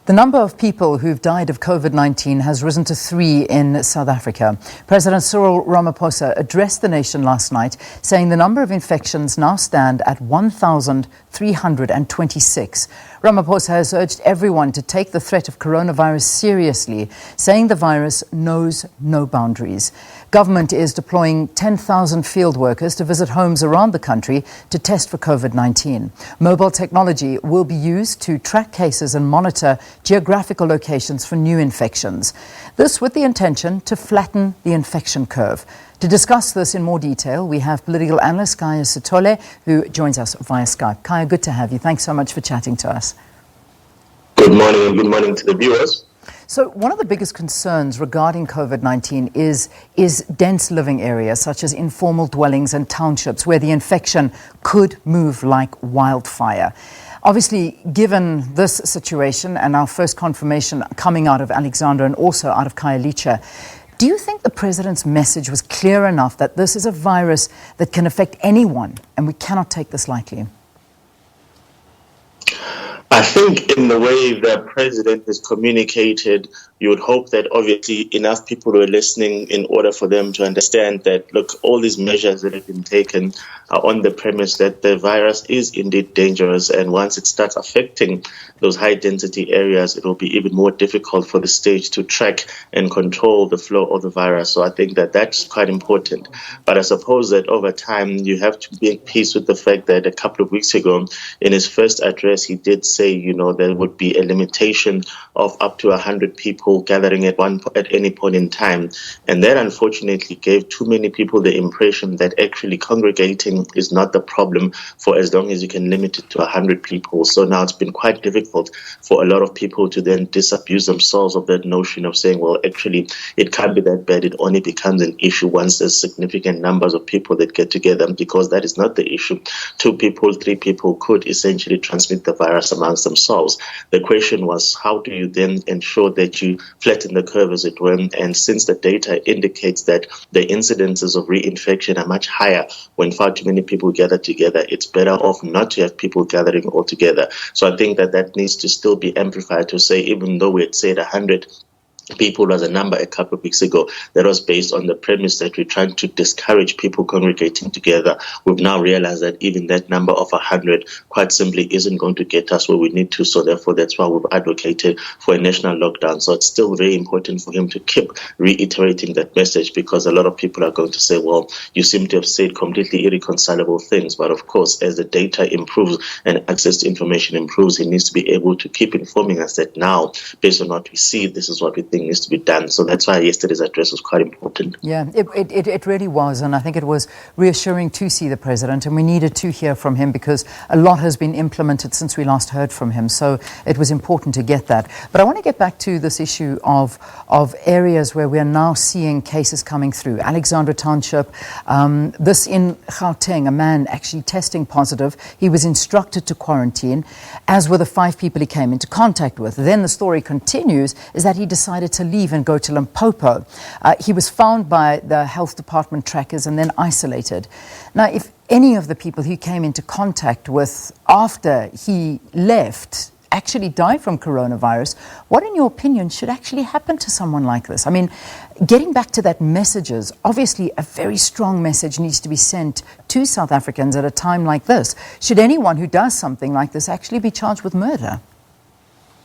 The number of people who've died of COVID-19 has risen to 3 in South Africa. President Cyril Ramaphosa addressed the nation last night, saying the number of infections now stand at 1,326. Ramaphosa has urged everyone to take the threat of coronavirus seriously, saying the virus knows no boundaries. Government is deploying 10,000 field workers to visit homes around the country to test for COVID-19. Mobile technology will be used to track cases and monitor geographical locations for new infections. This with the intention to flatten the infection curve. To discuss this in more detail, we have Political Analyst Khaya Sithole, who joins us via Skype. Khaya, good to have you. Thanks so much for chatting to us. Good morning, and good morning to the viewers. So one of the biggest concerns regarding COVID-19 is dense living areas such as informal dwellings and townships where the infection could move like wildfire. Obviously, given this situation and our first confirmation coming out of Alexandra and also out of Khayelitsha, do you think the president's message was clear enough that this is a virus that can affect anyone and we cannot take this lightly? I think in the way the president has communicated, you would hope that obviously enough people were listening in order for them to understand that, look, all these measures that have been taken are on the premise that the virus is indeed dangerous. And once it starts affecting those high density areas, it will be even more difficult for the state to track and control the flow of the virus. So I think that that's quite important. But I suppose that over time, you have to be at peace with the fact that a couple of weeks ago, in his first address, he did say, there would be a limitation of up to 100 people gathering at any point in time. And that unfortunately gave too many people the impression that actually congregating is not the problem for as long as you can limit it to 100 people. So now it's been quite difficult for a lot of people to then disabuse themselves of that notion of saying, well, actually, it can't be that bad. It only becomes an issue once there's significant numbers of people that get together, because that is not the issue. 2 people, 3 people could essentially transmit the virus amongst themselves. The question was, how do you then ensure that you flatten the curve, as it were? And since the data indicates that the incidences of reinfection are much higher when far too many people gather together, it's better off not to have people gathering all together. So I think that needs to still be amplified to say, even though we had said 100 people was a number a couple of weeks ago, that was based on the premise that we're trying to discourage people congregating together. We've now realized that even that number of 100 quite simply isn't going to get us where we need to. So therefore, that's why we've advocated for a national lockdown. So it's still very important for him to keep reiterating that message, because a lot of people are going to say, well, you seem to have said completely irreconcilable things. But of course, as the data improves and access to information improves, he needs to be able to keep informing us that now, based on what we see, this is what we think needs to be done. So that's why yesterday's address was quite important. Yeah, it really was. And I think it was reassuring to see the president, and we needed to hear from him because a lot has been implemented since we last heard from him. So it was important to get that. But I want to get back to this issue of areas where we are now seeing cases coming through. Alexandra Township, this in Gauteng, a man actually testing positive. He was instructed to quarantine, as were the 5 people he came into contact with. Then the story continues is that he decided to leave and go to Limpopo. He was found by the health department trackers and then isolated. Now, if any of the people he came into contact with after he left actually died from coronavirus, what, in your opinion, should actually happen to someone like this? I mean, getting back to that messages, obviously a very strong message needs to be sent to South Africans at a time like this. Should anyone who does something like this actually be charged with murder?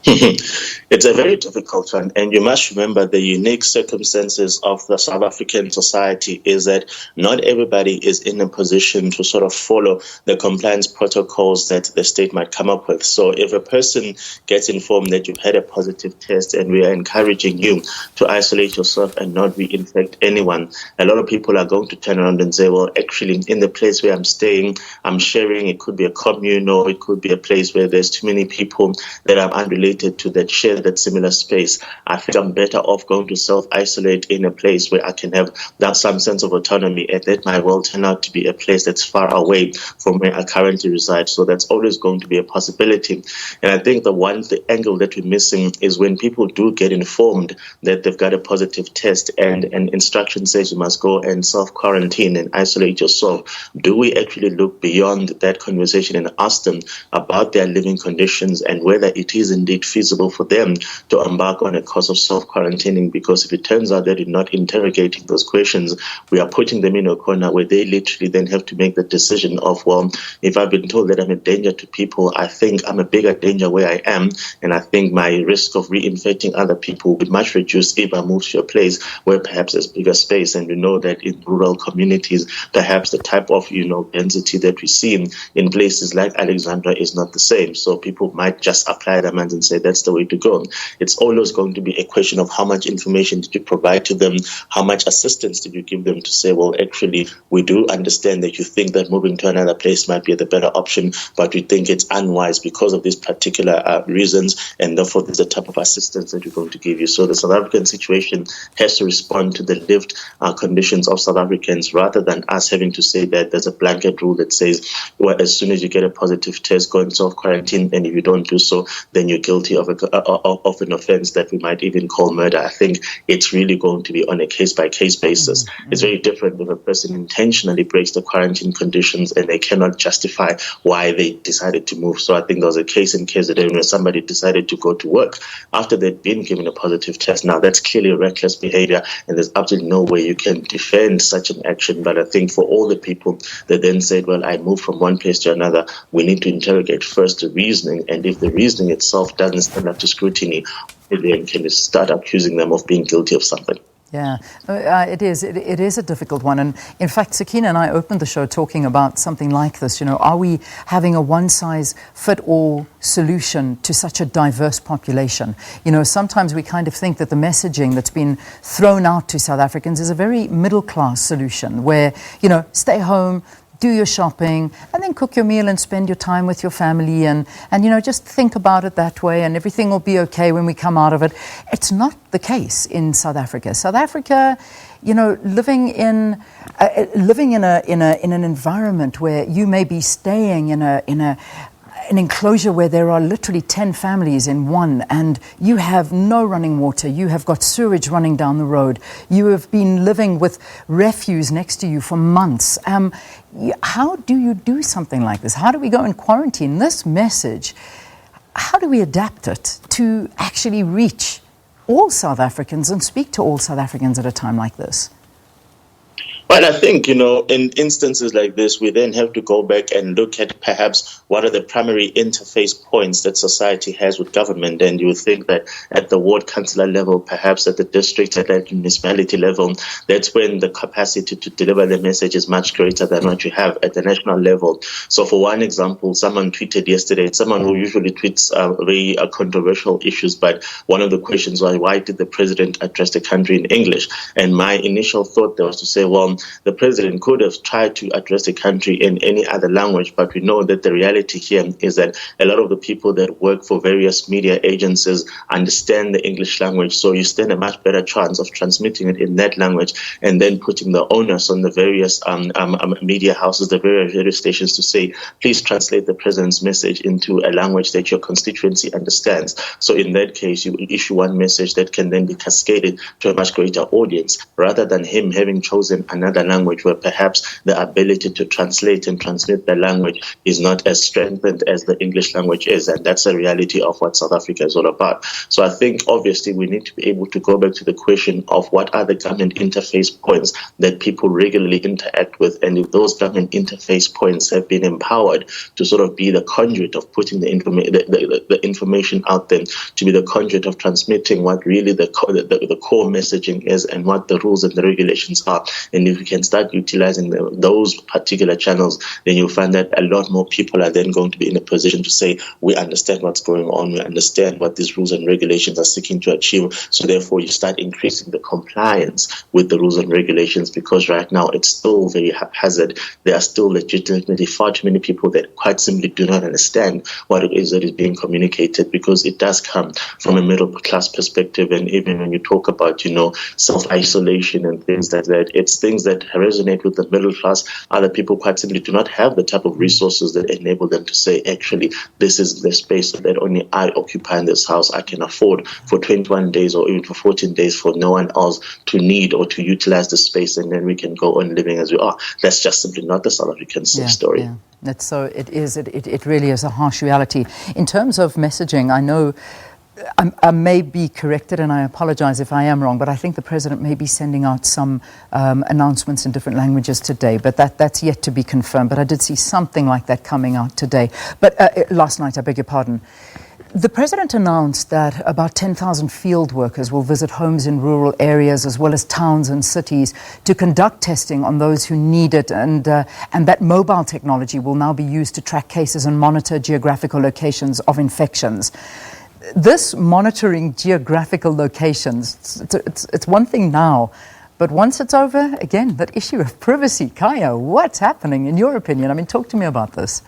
It's a very difficult one, and you must remember the unique circumstances of the South African society is that not everybody is in a position to sort of follow the compliance protocols that the state might come up with. So if a person gets informed that you've had a positive test and we are encouraging you to isolate yourself and not reinfect anyone, a lot of people are going to turn around and say, well, actually, in the place where I'm staying, I'm sharing. It could be a commune, or it could be a place where there's too many people that are unrelated to that, share that similar space. I think I'm better off going to self-isolate in a place where I can have that some sense of autonomy, and that might well turn out to be a place that's far away from where I currently reside. So that's always going to be a possibility. And I think the angle that we're missing is when people do get informed that they've got a positive test and an instruction says you must go and self-quarantine and isolate yourself. Do we actually look beyond that conversation and ask them about their living conditions and whether it is indeed it feasible for them to embark on a course of self-quarantining, because if it turns out that they're not interrogating those questions, we are putting them in a corner where they literally then have to make the decision of, well, if I've been told that I'm a danger to people, I think I'm a bigger danger where I am, and I think my risk of reinfecting other people would much reduce if I move to a place where perhaps there's bigger space. And we know that in rural communities, perhaps the type of, density that we see in places like Alexandra is not the same. So people might just apply their minds and say that's the way to go. It's always going to be a question of how much information did you provide to them, how much assistance did you give them to say, well, actually, we do understand that you think that moving to another place might be the better option, but we think it's unwise because of these particular reasons, and therefore there's a type of assistance that we're going to give you. So the South African situation has to respond to the lived conditions of South Africans, rather than us having to say that there's a blanket rule that says, well, as soon as you get a positive test, go and self-quarantine, and if you don't do so, then you're guilty of an offense that we might even call murder. I think it's really going to be on a case-by-case basis. Mm-hmm. It's very different if a person intentionally breaks the quarantine conditions and they cannot justify why they decided to move. So I think there was a case in KZN where somebody decided to go to work after they'd been given a positive test. Now, that's clearly reckless behavior, and there's absolutely no way you can defend such an action. But I think for all the people that then said, well, I moved from one place to another, we need to interrogate first the reasoning. And if the reasoning itself doesn't stand up to scrutiny, then can you start accusing them of being guilty of something? Yeah, it is. It is a difficult one. And in fact, Sakina and I opened the show talking about something like this. Are we having a one-size-fit-all solution to such a diverse population? Sometimes we kind of think that the messaging that's been thrown out to South Africans is a very middle-class solution where, stay home, do your shopping, and then cook your meal and spend your time with your family and just think about it that way, and everything will be okay when we come out of it. It's not the case in South Africa. South Africa, living in an environment where you may be staying in an enclosure where there are literally 10 families in one, and you have no running water, you have got sewage running down the road, you have been living with refuse next to you for months. How do you do something like this? How do we go and quarantine this message? How do we adapt it to actually reach all South Africans and speak to all South Africans at a time like this? Well, I think, in instances like this, we then have to go back and look at perhaps what are the primary interface points that society has with government. And you would think that at the ward councillor level, perhaps at the district, at the municipality level, that's when the capacity to deliver the message is much greater than what you have at the national level. So for one example, someone tweeted yesterday, someone who usually tweets very controversial issues, but one of the questions was, why did the president address the country in English? And my initial thought there was to say, well, the president could have tried to address the country in any other language, but we know that the reality here is that a lot of the people that work for various media agencies understand the English language, so you stand a much better chance of transmitting it in that language and then putting the onus on the various media houses, the various radio stations to say, please translate the president's message into a language that your constituency understands. So in that case, you will issue one message that can then be cascaded to a much greater audience, rather than him having chosen another language where perhaps the ability to translate and transmit the language is not as strengthened as the English language is. And that's the reality of what South Africa is all about. So I think obviously we need to be able to go back to the question of what are the government interface points that people regularly interact with, and if those government interface points have been empowered to sort of be the conduit of putting the information out there, to be the conduit of transmitting what really the core messaging is and what the rules and the regulations are. And if we can start utilizing those particular channels, then you'll find that a lot more people are then going to be in a position to say, we understand what's going on, we understand what these rules and regulations are seeking to achieve. So therefore, you start increasing the compliance with the rules and regulations, because right now it's still very haphazard. There are still legitimately far too many people that quite simply do not understand what it is that is being communicated, because it does come from a middle class perspective. And even when you talk about, self-isolation and things like that, it's things that resonate with the middle class. Other people quite simply do not have the type of resources that enable them to say, actually, this is the space that only I occupy in this house. I can afford for 21 days or even for 14 days for no one else to need or to utilize the space, and then we can go on living as we are. That's just simply not the South African story. Yeah. It really is a harsh reality. In terms of messaging, I know I may be corrected, and I apologize if I am wrong, but I think the President may be sending out some announcements in different languages today, but that's yet to be confirmed. But I did see something like that coming out today. But last night, I beg your pardon. The President announced that about 10,000 field workers will visit homes in rural areas as well as towns and cities to conduct testing on those who need it, and that mobile technology will now be used to track cases and monitor geographical locations of infections. This monitoring geographical locations, it's one thing now, but once it's over, again, that issue of privacy. Khaya, what's happening in your opinion? I mean, talk to me about this.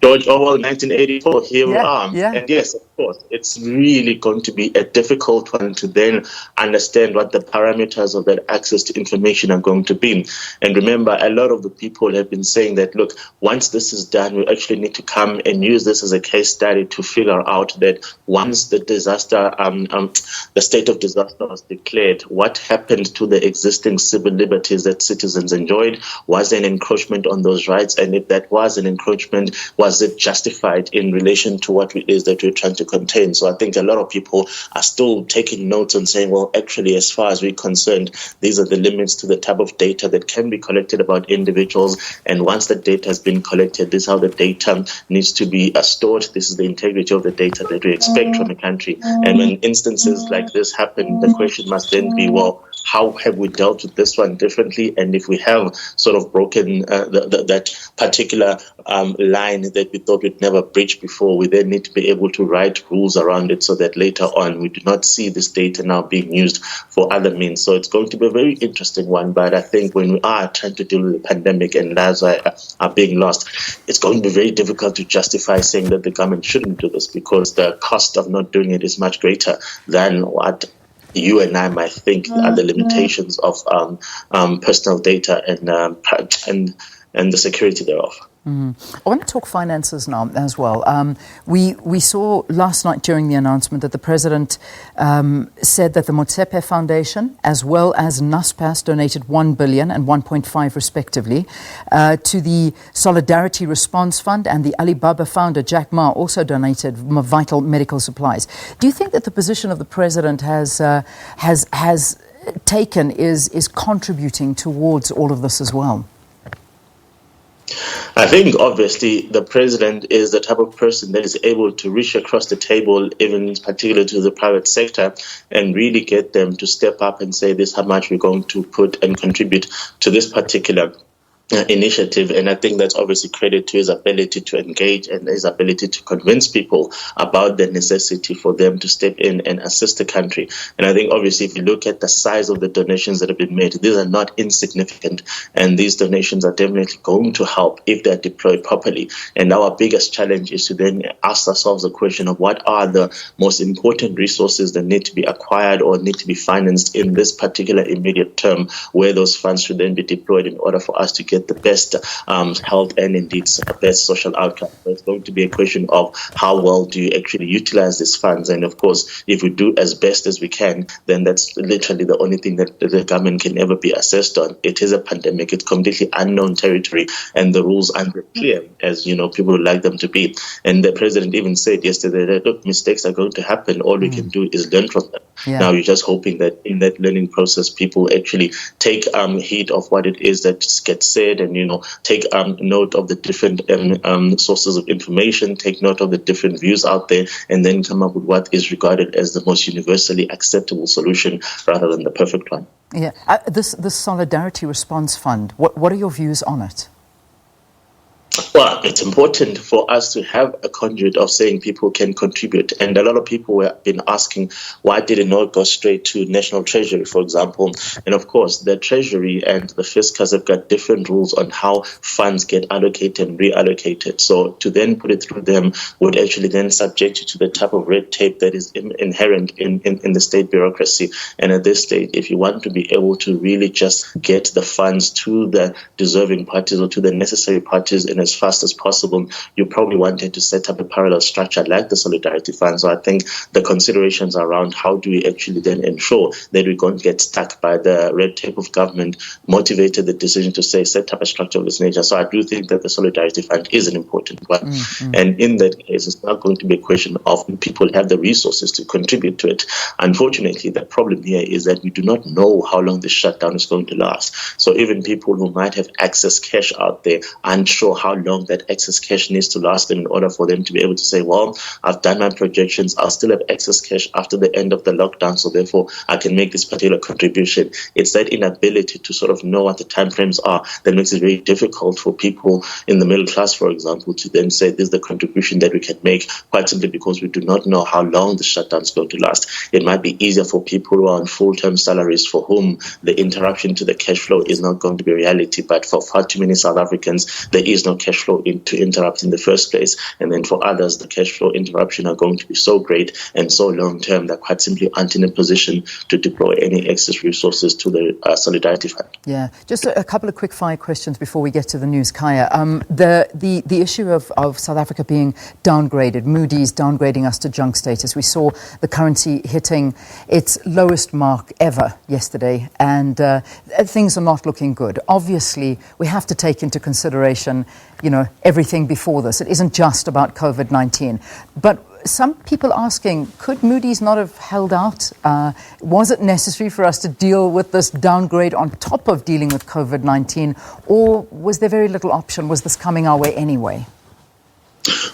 George Orwell, 1984, here we are. Yeah. And yes, of course, it's really going to be a difficult one to then understand what the parameters of that access to information are going to be. And remember, a lot of the people have been saying that, look, once this is done, we actually need to come and use this as a case study to figure out that once the disaster, the state of disaster was declared, what happened to the existing civil liberties that citizens enjoyed? Was there an encroachment on those rights? And if that was an encroachment, was it justified in relation to what it is that we're trying to contain? So I think a lot of people are still taking notes and saying, well, actually, as far as we're concerned, these are the limits to the type of data that can be collected about individuals. And once the data has been collected, this is how the data needs to be stored. This is the integrity of the data that we expect from a country. And when instances like this happen, the question must then be, well, how have we dealt with this one differently? And if we have sort of broken that particular line that we thought we'd never breach before, we then need to be able to write rules around it so that later on we do not see this data now being used for other means. So it's going to be a very interesting one. But I think when we are trying to deal with the pandemic and lives are being lost, it's going to be very difficult to justify saying that the government shouldn't do this, because the cost of not doing it is much greater than what you and I might think are the limitations of personal data and the security thereof. I want to talk finances now as well. We saw last night during the announcement that the President said that the Motsepe Foundation as well as NASPAS donated 1 billion and 1.5 respectively to the Solidarity Response Fund, and the Alibaba founder Jack Ma also donated vital medical supplies. Do you think that the position of the President has taken is contributing towards all of this as well? I think, obviously, the President is the type of person that is able to reach across the table, even particularly to the private sector, and really get them to step up and say, this is how much we're going to put and contribute to this particular initiative. And I think that's obviously credit to his ability to engage and his ability to convince people about the necessity for them to step in and assist the country. And I think obviously if you look at the size of the donations that have been made, these are not insignificant, and these donations are definitely going to help if they're deployed properly. And our biggest challenge is to then ask ourselves the question of what are the most important resources that need to be acquired or need to be financed in this particular immediate term, where those funds should then be deployed in order for us to get the best health and indeed best social outcome. So it's going to be a question of how well do you actually utilize these funds. And of course, if we do as best as we can, then that's literally the only thing that the government can ever be assessed on. It is a pandemic. It's completely unknown territory, and the rules aren't clear as people would like them to be. And the President even said yesterday that, look, mistakes are going to happen. All we can do is learn from them. Yeah. Now, you're just hoping that in that learning process, people actually take heed of what it is that gets said, and take note of the different sources of information, take note of the different views out there, and then come up with what is regarded as the most universally acceptable solution rather than the perfect one. Yeah, this Solidarity Response Fund, what are your views on it? Well, it's important for us to have a conduit of saying people can contribute. And a lot of people have been asking, why did it not go straight to National Treasury, for example? And of course, the Treasury and the fiscus have got different rules on how funds get allocated and reallocated. So to then put it through them would actually then subject you to the type of red tape that is inherent in the state bureaucracy. And at this stage, if you want to be able to really just get the funds to the deserving parties or to the necessary parties in a as fast as possible, you probably wanted to set up a parallel structure like the Solidarity Fund. So I think the considerations around how do we actually then ensure that we don't get stuck by the red tape of government motivated the decision to say set up a structure of this nature. So I do think that the Solidarity Fund is an important one. And in that case, it's not going to be a question of people have the resources to contribute to it. Unfortunately, the problem here is that we do not know how long this shutdown is going to last. So even people who might have excess cash out there aren't sure how long that excess cash needs to last them in order for them to be able to say, well, I've done my projections, I'll still have excess cash after the end of the lockdown, so therefore I can make this particular contribution. It's that inability to sort of know what the timeframes are that makes it very difficult for people in the middle class, for example, to then say this is the contribution that we can make, quite simply because we do not know how long the shutdown is going to last. It might be easier for people who are on full-term salaries for whom the interruption to the cash flow is not going to be reality, but for far too many South Africans, there is no cash flow to interrupt in the first place. And then for others, the cash flow interruption are going to be so great and so long-term that quite simply aren't in a position to deploy any excess resources to the Solidarity Fund. Yeah, just a couple of quick fire questions before we get to the news, Khaya. The issue of South Africa being downgraded, Moody's downgrading us to junk status. We saw the currency hitting its lowest mark ever yesterday, and things are not looking good. Obviously, we have to take into consideration, everything before this. It isn't just about COVID-19, but some people asking, could Moody's not have held out? Was it necessary for us to deal with this downgrade on top of dealing with COVID-19, or was there very little option? Was this coming our way anyway?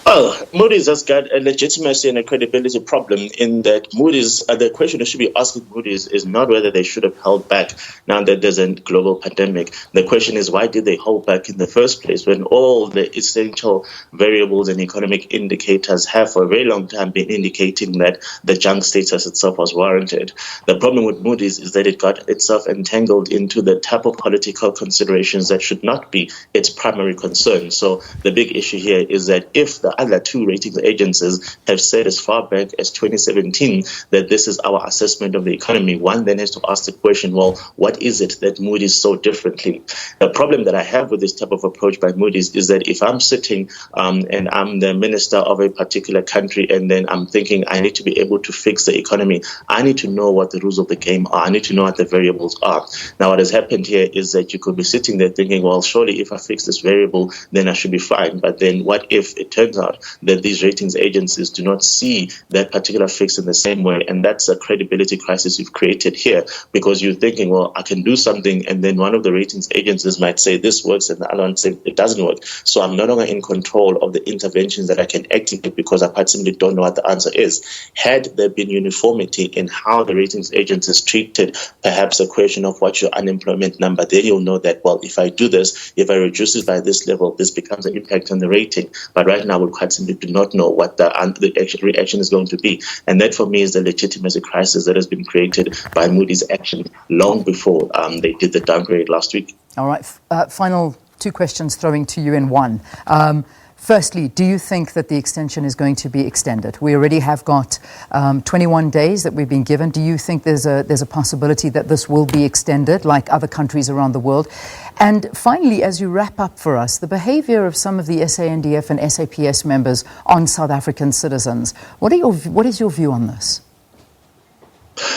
Well, Moody's has got a legitimacy and a credibility problem in that Moody's, the question that should be asking Moody's is not whether they should have held back now that there's a global pandemic. The question is, why did they hold back in the first place when all the essential variables and economic indicators have for a very long time been indicating that the junk status itself was warranted? The problem with Moody's is that it got itself entangled into the type of political considerations that should not be its primary concern. So the big issue here is that if the other two ratings agencies have said as far back as 2017 that this is our assessment of the economy, one then has to ask the question, well, what is it that Moody's saw differently? The problem that I have with this type of approach by Moody's is that if I'm sitting and I'm the minister of a particular country and then I'm thinking I need to be able to fix the economy, I need to know what the rules of the game are. I need to know what the variables are. Now, what has happened here is that you could be sitting there thinking, well, surely if I fix this variable, then I should be fine. But then what if it turns out that these ratings agencies do not see that particular fix in the same way? And that's a credibility crisis you've created here, because you're thinking, well, I can do something, and then one of the ratings agencies might say this works and the other one say it doesn't work. So I'm no longer in control of the interventions that I can activate because I quite simply don't know what the answer is. Had there been uniformity in how the ratings agencies treated perhaps a question of what's your unemployment number, then you'll know that, well, if I do this, if I reduce it by this level, this becomes an impact on the rating. But right now, we quite simply do not know what the reaction is going to be. And that, for me, is the legitimacy crisis that has been created by Moody's action long before they did the downgrade last week. All right. Final two questions throwing to you in one. Firstly, do you think that the extension is going to be extended? We already have got 21 days that we've been given. Do you think there's a possibility that this will be extended like other countries around the world? And finally, as you wrap up for us, the behavior of some of the SANDF and SAPS members on South African citizens. What is your view on this?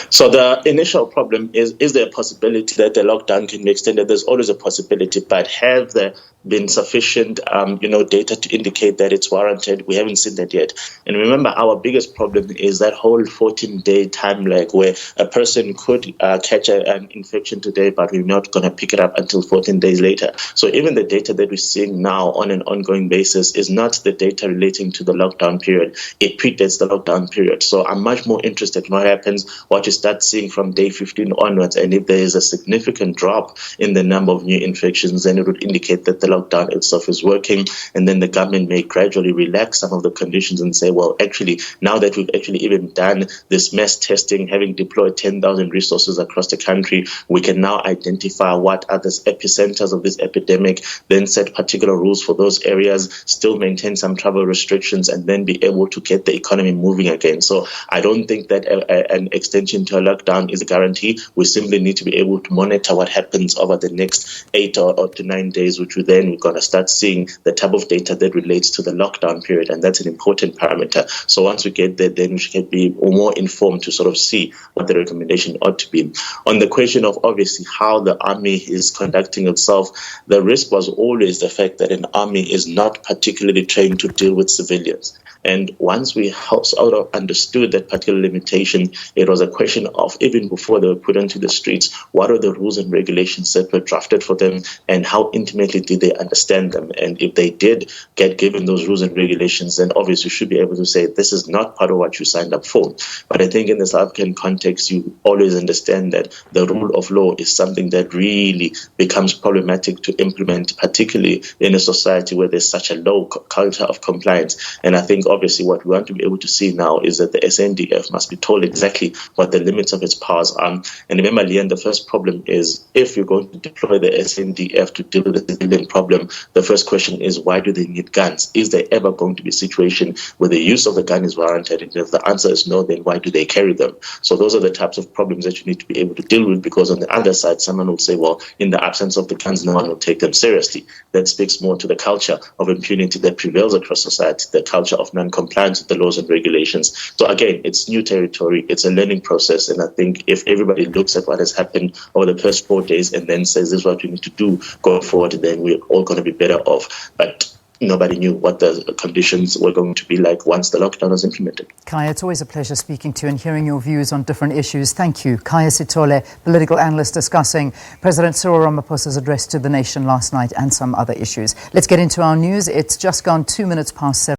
So the initial problem is there a possibility that the lockdown can be extended? There's always a possibility, but have there been sufficient, data to indicate that it's warranted? We haven't seen that yet. And remember, our biggest problem is that whole 14-day time lag where a person could catch an infection today, but we're not going to pick it up until 14 days later. So even the data that we're seeing now on an ongoing basis is not the data relating to the lockdown period. It predates the lockdown period. So I'm much more interested in what happens, what you start seeing from day 15 onwards. And if there is a significant drop in the number of new infections, then it would indicate that the lockdown itself is working. And then the government may gradually relax some of the conditions and say, well, actually, now that we've actually even done this mass testing, having deployed 10,000 resources across the country, we can now identify what are the epicenters of this epidemic, then set particular rules for those areas, still maintain some travel restrictions, and then be able to get the economy moving again. So I don't think that an extension to a lockdown is a guarantee. We simply need to be able to monitor what happens over the next 8 or to 9 days, which will then then we're going to start seeing the type of data that relates to the lockdown period, and that's an important parameter. So once we get there, then we can be more informed to sort of see what the recommendation ought to be. On the question of obviously how the army is conducting itself, the risk was always the fact that an army is not particularly trained to deal with civilians. And once we sort of understood that particular limitation, it was a question of, even before they were put into the streets, what are the rules and regulations that were drafted for them, and how intimately did they understand them? And if they did get given those rules and regulations, then obviously you should be able to say, this is not part of what you signed up for. But I think in the South African context, you always understand that the rule of law is something that really becomes problematic to implement, particularly in a society where there's such a low culture of compliance. And I think obviously what we want to be able to see now is that the SANDF must be told exactly what the limits of its powers are. And remember, Leanne, the first problem is, if you're going to deploy the SANDF to deal with the civilian problem, the first question is, why do they need guns? Is there ever going to be a situation where the use of the gun is warranted? And if the answer is no, then why do they carry them? So those are the types of problems that you need to be able to deal with, because on the other side, someone will say, well, in the absence of the guns, no one will take them seriously. That speaks more to the culture of impunity that prevails across society, the culture of non-compliance with the laws and regulations. So again, it's new territory, it's a learning process, and I think if everybody looks at what has happened over the first 4 days and then says this is what we need to do going forward, then we're all going to be better off. But nobody knew what the conditions were going to be like once the lockdown was implemented. Khaya, it's always a pleasure speaking to you and hearing your views on different issues. Thank you. Khaya Sithole, political analyst, discussing President Cyril Ramaphosa's address to the nation last night and some other issues. Let's get into our news. It's just gone 2 minutes past 7.